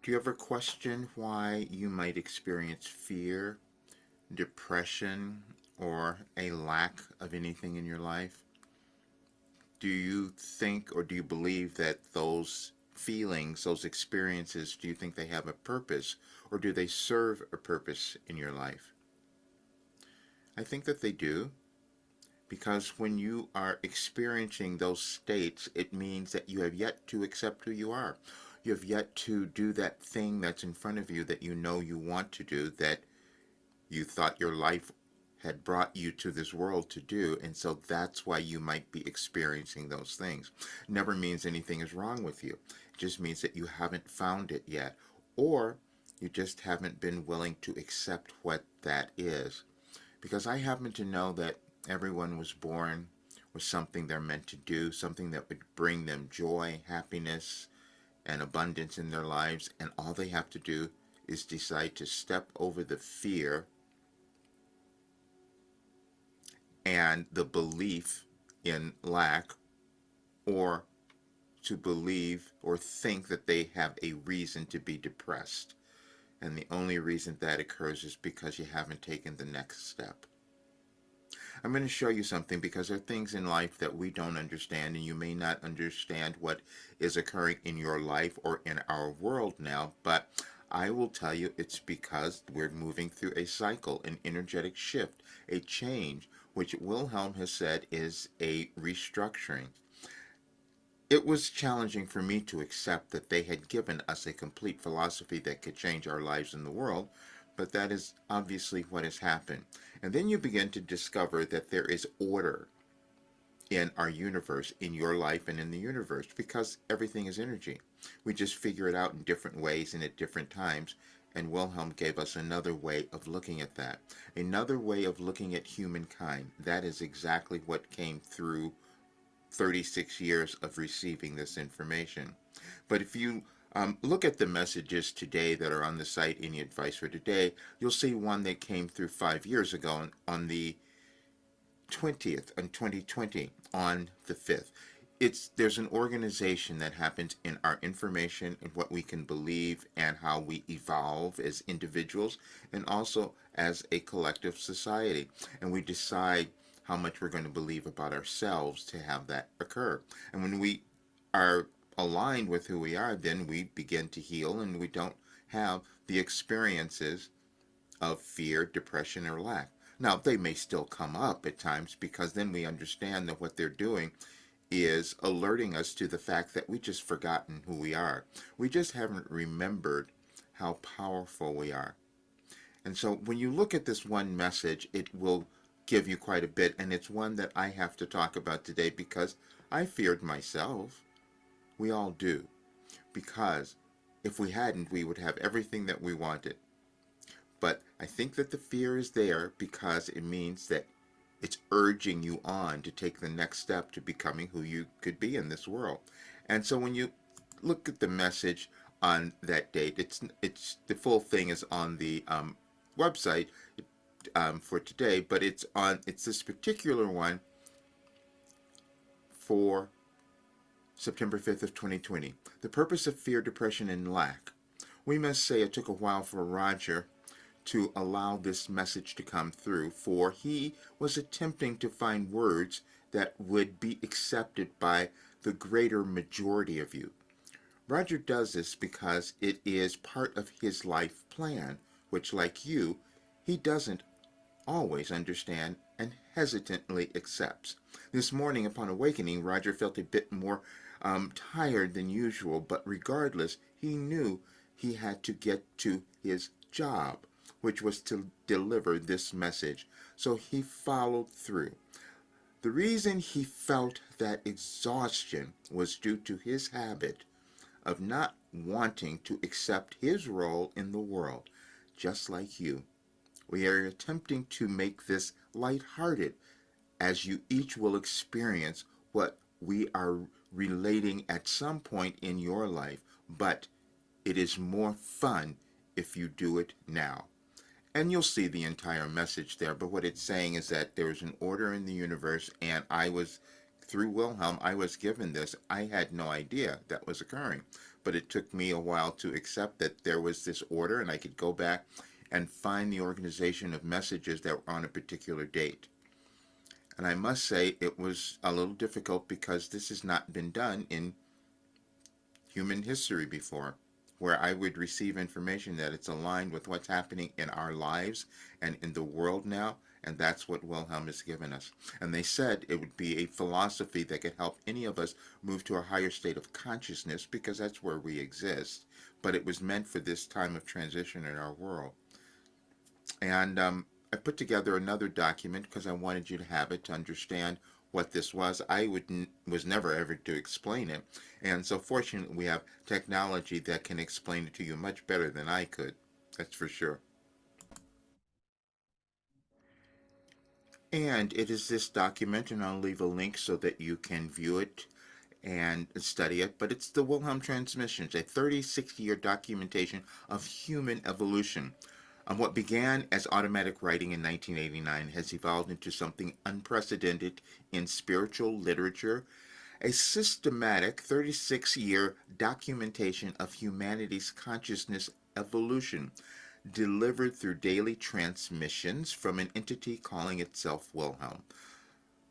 Do you ever question why you might experience fear, depression, or a lack of anything in your life? Do you think or do you believe that those feelings, those experiences, do you think they have a purpose or do they serve a purpose in your life? I think that they do because when you are experiencing those states, it means that you have yet to accept who you are. You have yet to do that thing that's in front of you that you know you want to do, that you thought your life had brought you to this world to do, and so that's why you might be experiencing those things. Never means anything is wrong with you. It just means that you haven't found it yet, or you just haven't been willing to accept what that is. Because I happen to know that everyone was born with something they're meant to do, something that would bring them joy, happiness, and abundance in their lives, and all they have to do is decide to step over the fear and the belief in lack, or to believe or think that they have a reason to be depressed. And the only reason that occurs is because you haven't taken the next step. I'm going to show you something because there are things in life that we don't understand, and you may not understand what is occurring in your life or in our world now, but I will tell you it's because we're moving through a cycle, an energetic shift, a change, which Wilhelm has said is a restructuring. It was challenging for me to accept that they had given us a complete philosophy that could change our lives in the world, but that is obviously what has happened. And then you begin to discover that there is order in our universe, in your life, and in the universe, because everything is energy. We just figure it out in different ways and at different times. And Wilhelm gave us another way of looking at that, another way of looking at humankind. That is exactly what came through 36 years of receiving this information. But if you look at the messages today that are on the site, Any Advice for Today, you'll see one that came through 5 years ago on the 20th, in 2020, on the 5th. There's an organization that happens in our information and what we can believe and how we evolve as individuals and also as a collective society. And we decide how much we're going to believe about ourselves to have that occur. And when we are aligned with who we are, then we begin to heal and we don't have the experiences of fear, depression, or lack. Now, they may still come up at times because then we understand that what they're doing is alerting us to the fact that we just forgotten who we are. We just haven't remembered how powerful we are. And so when you look at this one message, it will give you quite a bit, and it's one that I have to talk about today because I feared myself. We all do. Because if we hadn't, we would have everything that we wanted. But I think that the fear is there because it means that it's urging you on to take the next step to becoming who you could be in this world. And so when you look at the message on that date, it's the full thing is on the website for today, but it's this particular one for September 5th of 2020. The purpose of fear, depression, and lack. We must say it took a while for Roger to allow this message to come through, for he was attempting to find words that would be accepted by the greater majority of you. Roger does this because it is part of his life plan, which, like you, he doesn't always understand and hesitantly accepts. This morning, upon awakening, Roger felt a bit more tired than usual, but regardless, he knew he had to get to his job, which was to deliver this message. So he followed through. The reason he felt that exhaustion was due to his habit of not wanting to accept his role in the world, just like you. We are attempting to make this lighthearted as you each will experience what we are relating at some point in your life, but it is more fun if you do it now. And you'll see the entire message there, but what it's saying is that there is an order in the universe, and I was through Wilhelm, I was given this. I had no idea that was occurring. But it took me a while to accept that there was this order, and I could go back and find the organization of messages that were on a particular date. And I must say it was a little difficult because this has not been done in human history before, where I would receive information that it's aligned with what's happening in our lives and in the world now, and that's what Wilhelm has given us. And they said it would be a philosophy that could help any of us move to a higher state of consciousness because that's where we exist. But it was meant for this time of transition in our world. And I put together another document because I wanted you to have it to understand what this was. Was never ever to explain it, and so fortunately we have technology that can explain it to you much better than I could. That's for sure. And it is this document, and I'll leave a link so that you can view it and study it. But it's the Wilhelm Transmissions, a 36-year documentation of human evolution. What began as automatic writing in 1989 has evolved into something unprecedented in spiritual literature, a systematic 36-year documentation of humanity's consciousness evolution, delivered through daily transmissions from an entity calling itself Wilhelm.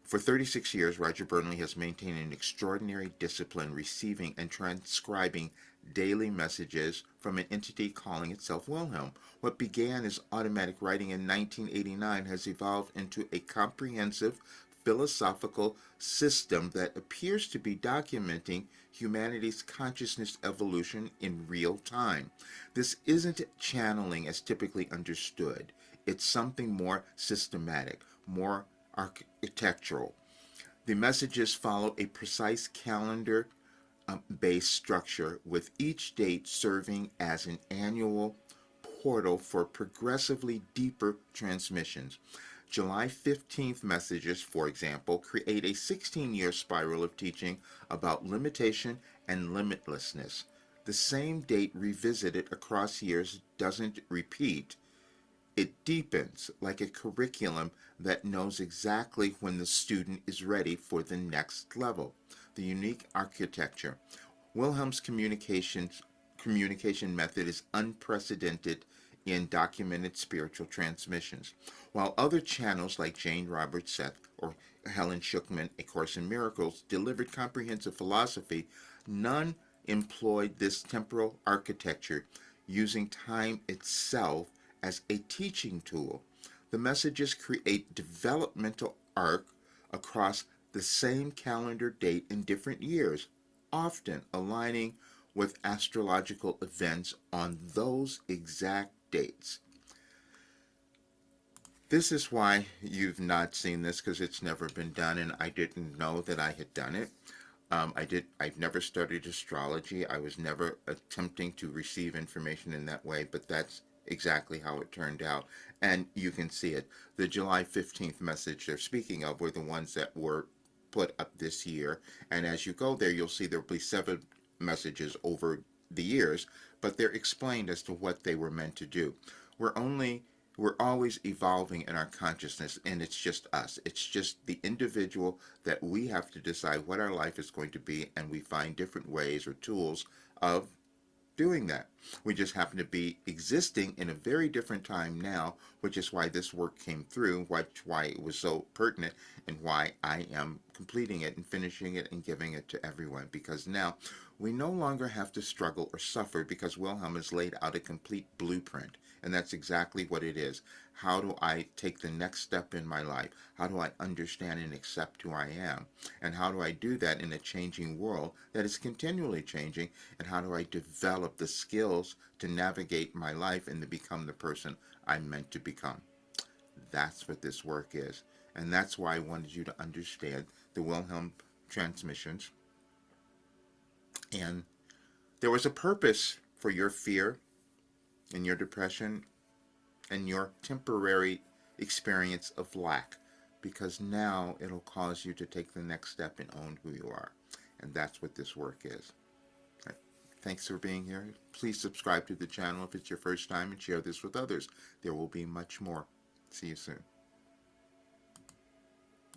For 36 years, Roger Burnley has maintained an extraordinary discipline receiving and transcribing daily messages from an entity calling itself Wilhelm. What began as automatic writing in 1989 has evolved into a comprehensive philosophical system that appears to be documenting humanity's consciousness evolution in real time. This isn't channeling as typically understood. It's something more systematic, more architectural. The messages follow a precise calendar based structure, with each date serving as an annual portal for progressively deeper transmissions. July 15th messages, for example, create a 16-year spiral of teaching about limitation and limitlessness. The same date revisited across years doesn't repeat. It deepens, like a curriculum that knows exactly when the student is ready for the next level. The unique architecture. Wilhelm's communication method is unprecedented in documented spiritual transmissions. While other channels like Jane Roberts Seth or Helen Schucman, A Course in Miracles, delivered comprehensive philosophy, none employed this temporal architecture, using time itself as a teaching tool. The messages create developmental arc across the same calendar date in different years, often aligning with astrological events on those exact dates. This is why you've not seen this, because it's never been done, and I didn't know that I had done it. I've never studied astrology. I was never attempting to receive information in that way, but that's exactly how it turned out. And you can see it. The July 15th message they're speaking of were the ones that were put up this year. And as you go there, you'll see there'll be 7 messages over the years, but they're explained as to what they were meant to do. We're always evolving in our consciousness, and it's just us. It's just the individual that we have to decide what our life is going to be, and we find different ways or tools of doing that. We just happen to be existing in a very different time now, which is why this work came through, why it was so pertinent, and why I am completing it and finishing it and giving it to everyone. Because now we no longer have to struggle or suffer, because Wilhelm has laid out a complete blueprint. And that's exactly what it is. How do I take the next step in my life? How do I understand and accept who I am? And how do I do that in a changing world that is continually changing? And how do I develop the skills to navigate my life and to become the person I'm meant to become? That's what this work is. And that's why I wanted you to understand the Wilhelm transmissions. And there was a purpose for your fear and your depression and your temporary experience of lack, because now it'll cause you to take the next step and own who you are. And that's what this work is. Right. Thanks for being here. Please subscribe to the channel if it's your first time, and share this with others. There will be much more. See you soon.